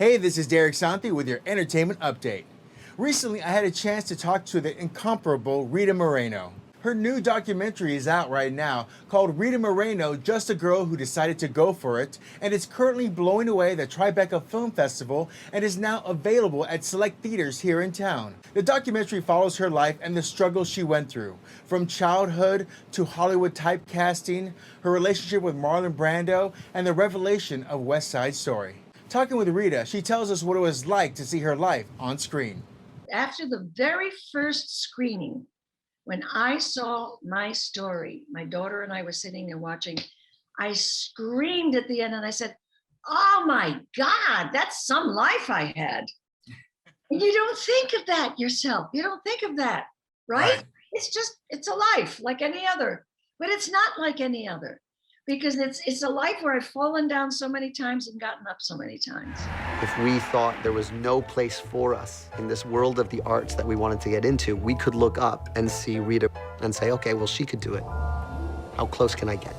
Hey, this is Derek Santi with your entertainment update. Recently, I had a chance to talk to the incomparable Rita Moreno. Her new documentary is out right now called Rita Moreno, Just a Girl Who Decided to Go For It, and it's currently blowing away the Tribeca Film Festival and is now available at select theaters here in town. The documentary follows her life and the struggles she went through, from childhood to Hollywood typecasting, her relationship with Marlon Brando, and the revelation of West Side Story. Talking with Rita, she tells us what it was like to see her life on screen. After the very first screening, when I saw my story, my daughter and I were sitting and watching, I screamed at the end and I said, oh my God, that's some life I had. And you don't think of that yourself. You don't think of that, right? It's a life like any other, but it's not like any other because it's a life where I've fallen down so many times and gotten up so many times. If we thought there was no place for us in this world of the arts that we wanted to get into, we could look up and see Rita and say, okay, well, she could do it. How close can I get?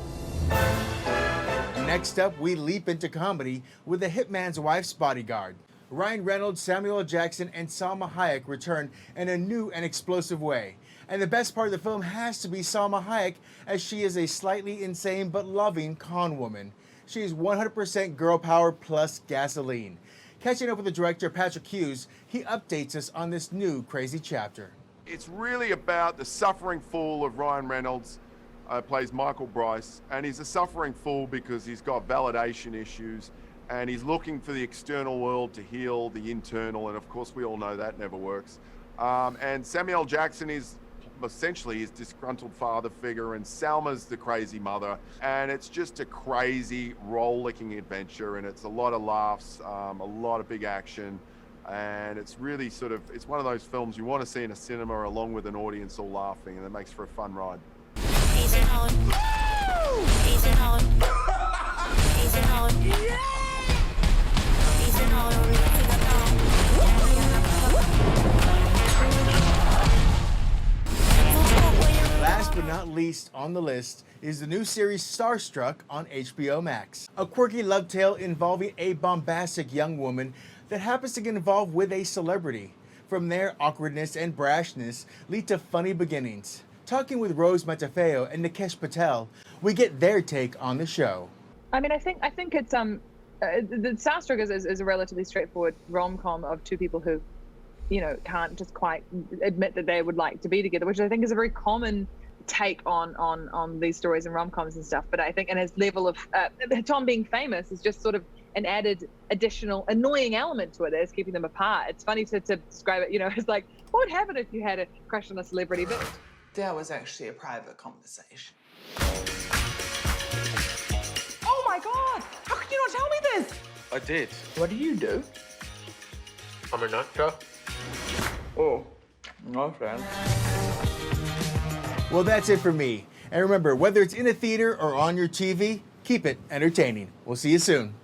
Next up, we leap into comedy with the Hitman's wife's Bodyguard. Ryan Reynolds, Samuel L. Jackson, and Salma Hayek return in a new and explosive way. And the best part of the film has to be Salma Hayek, as she is a slightly insane but loving con woman. She is 100% girl power plus gasoline. Catching up with the director, Patrick Hughes, he updates us on this new crazy chapter. It's really about the suffering fool of Ryan Reynolds, plays Michael Bryce, and he's a suffering fool because he's got validation issues and he's looking for the external world to heal the internal, and of course we all know that never works. And Samuel L. Jackson is essentially his disgruntled father figure, and Salma's the crazy mother, and it's just a crazy role-licking adventure, and it's a lot of laughs, a lot of big action, and it's really it's one of those films you want to see in a cinema along with an audience all laughing, and it makes for a fun ride. Last but not least on the list is the new series Starstruck on HBO Max. A quirky love tale involving a bombastic young woman that happens to get involved with a celebrity. From there, awkwardness and brashness lead to funny beginnings. Talking with Rose Matafeo and Nikesh Patel, we get their take on the show. I mean, I think it's the Starstruck is a relatively straightforward rom-com of two people who, you know, can't just quite admit that they would like to be together, which I think is a very common take on these stories and rom-coms and stuff. But I think, and his level of Tom being famous is just sort of an added additional annoying element to it that is keeping them apart. It's funny to describe it, you know, it's like, what would happen if you had a crush on a celebrity? But that was actually a private conversation. Oh my God! How could you not tell me this? I did. What do you do? I'm an actor. Oh, okay. Well, that's it for me. And remember, whether it's in a theater or on your TV, keep it entertaining. We'll see you soon.